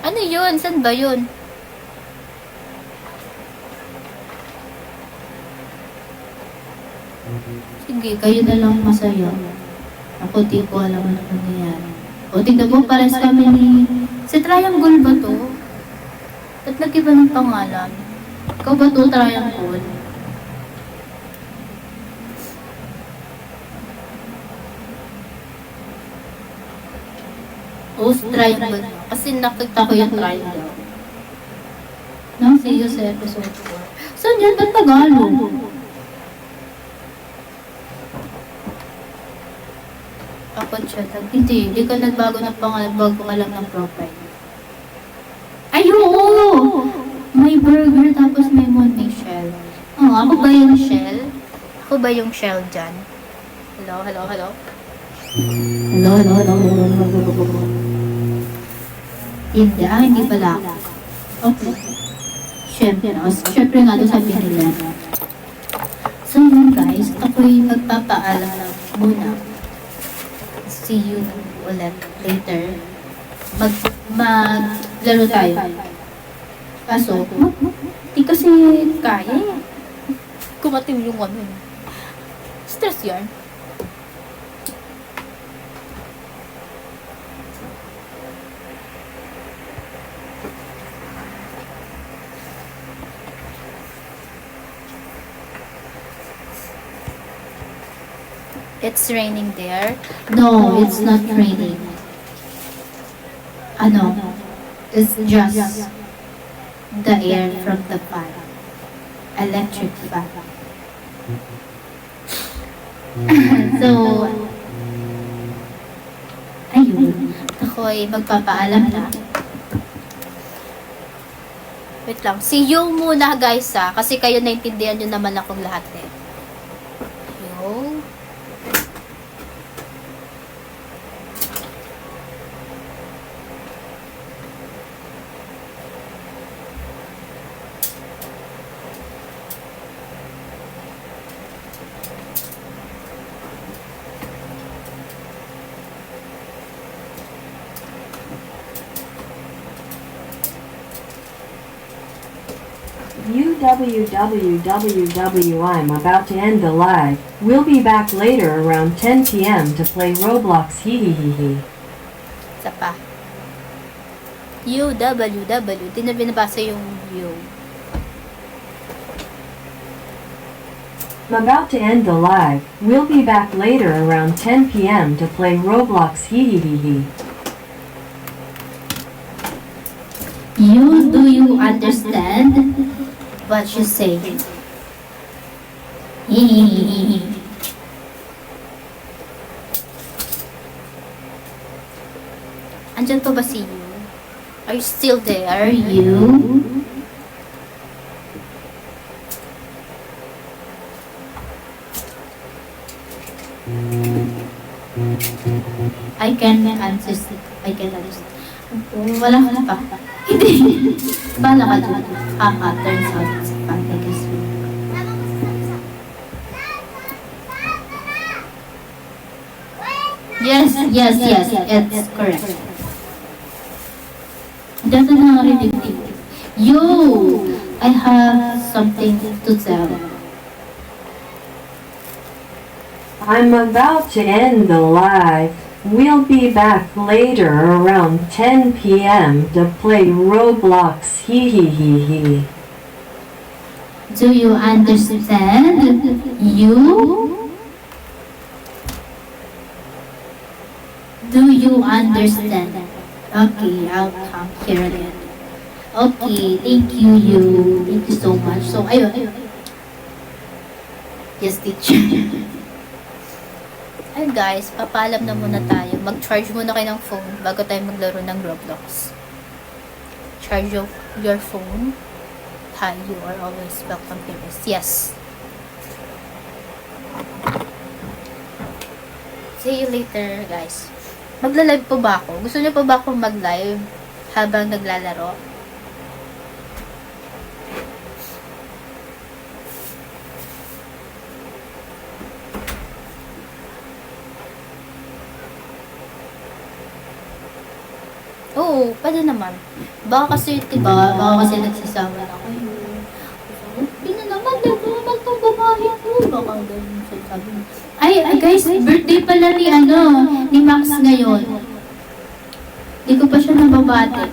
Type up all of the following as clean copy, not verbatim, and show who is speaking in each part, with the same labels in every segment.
Speaker 1: Ano yun? San ba yun?
Speaker 2: Sige, kayo na lang masaya. Ako di ko alam ano nangyayari. O, tignan mo, pares kami ni...
Speaker 1: Si Triangle ba to? Ba't nag-iba ng pangalan?
Speaker 2: Ikaw ba to, Triangle?
Speaker 1: O, si Triangle. Kasi nakita ko yung Triangle.
Speaker 2: No, see you sa episode 4. Saan yan? Ba't Tagalog?
Speaker 1: Ako siya.
Speaker 2: Hindi ka nagbago ng pangalan, bago ka lang ng profile. Ay, oo! May burger tapos may
Speaker 1: Shell.
Speaker 2: Oh, ako ba yung
Speaker 1: Shell? Ako ba yung Shell dyan? Hello, hello, hello?
Speaker 2: Hello. Hindi pala ako. Okay. Siyempre nga doon sabi nila. So yun guys, ako'y magpapaalam na muna. See you ulit later. Maglaro tayo. Kaso, di kasi kaya.
Speaker 1: Kumatim yung ano. Stress yarn. It's raining there.
Speaker 2: No, it's not raining. It's just the air from the fan. Electric fan. So, ayun.
Speaker 1: Ako'y magpapaalam na. Wait lang. See you muna guys kasi kayo naintindihan nyo naman akong lahat eh. Yo.
Speaker 3: I'm about to end the live. We'll be back later around 10 p.m. to play Roblox hehehehe.
Speaker 1: Isa pa. UWW. Di na binabasa yung U.
Speaker 3: I'm about to end the live. We'll be back later around 10 p.m. to play Roblox hehehehe.
Speaker 2: Do you understand what you say?
Speaker 1: Andyan pa ba si U? Are you still there?
Speaker 2: Are you? I can understand. Wala pa. Hindi. Bala ka dun. Turns out it's a fan, I guess. Yes, it's correct. Dito na narinig dito. Yo! I have something to tell.
Speaker 3: I'm about to end the live. We'll be back later around 10 p.m. to play Roblox hehehehe.
Speaker 2: Do you understand? Do you understand? Okay, I'll come here again. Okay, thank you. Thank you so much. So, ayun. Yes, teacher.
Speaker 1: Ayun guys, papaalam na muna tayo. Mag-charge muna kayo ng phone bago tayo maglaro ng Roblox. Charge your phone. Hi, you are always welcome here. Yes. See you later, guys. Magla-live po ba ako? Gusto niyo po ba akong mag-live habang naglalaro? Oo, pwede naman. Baka kasi, diba, baka kasi nagsasama na kayo. Hindi na naman, di ko naman itong babae ko. Baka ganun siya sabi mo.
Speaker 2: Ay, guys, birthday pala ni Max ngayon. Hindi ko pa siya nababati.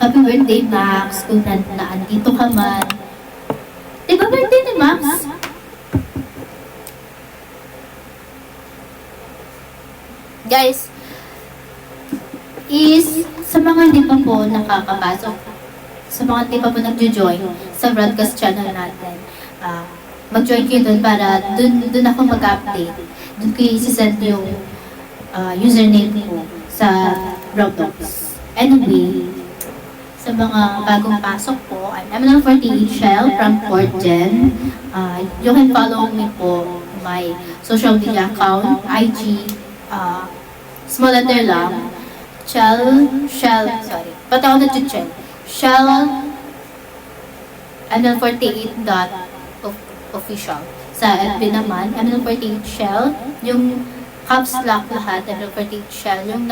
Speaker 2: Happy birthday, Max, kung naandito ka man. Diba birthday ni Max?
Speaker 1: Guys,
Speaker 2: Is, sa mga hindi pa po nakakapasok, sa mga hindi pa po nagjo-join sa broadcast channel natin, mag-join kayo doon para doon ako mag-update. Doon ko i-send yung username ko sa Roblox. Anyway, sa mga bagong pasok po, I'm ML48 Shell from Port Gen. You can follow me po my social media account, IG, small letter lang, Shell, sorry, ba't ako nag-Shell? Shell, ML48.official. Sa FB naman, ML48 Shell, yung caps lock lahat, ML48 Shell, yung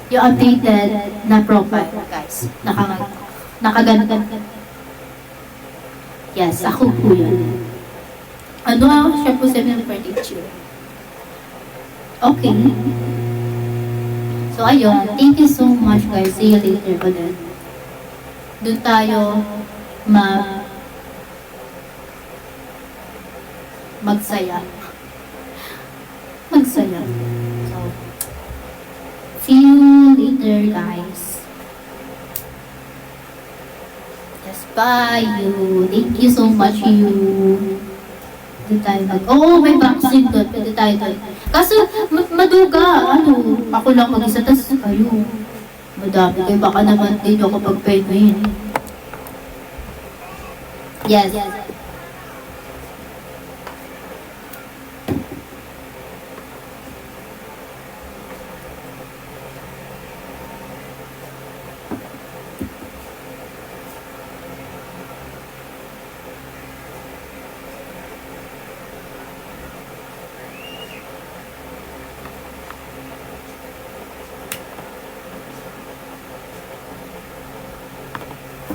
Speaker 2: yung updated na profile, guys. Nakaganda. Yes, ako po yun. Siya po sa ML48 Shell. Okay. So, ayun. Thank you so much, guys. See you later ulit. Doon tayo magsaya. Magsaya. So, see you later, guys. Yes, bye you. Thank you so much, you. Pwede tayo may vaccine doon. Pwede tayo doon. Kaso, maduga. Ako lang mag-isa, tas kayo. Madami kayo. Baka naman din ako pag-penguin. Yes.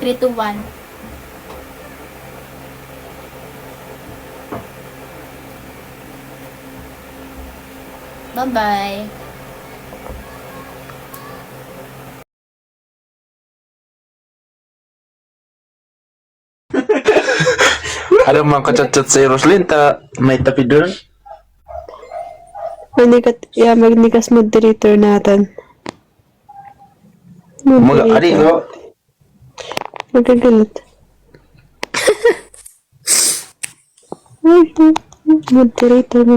Speaker 1: Three, two, one. Bye-bye.
Speaker 4: Ada mang kacacet si Roslyn ta may tapi doon.
Speaker 5: Magnikas moderator natin.
Speaker 4: Mga adi ko.
Speaker 5: Magagalit. Moderator.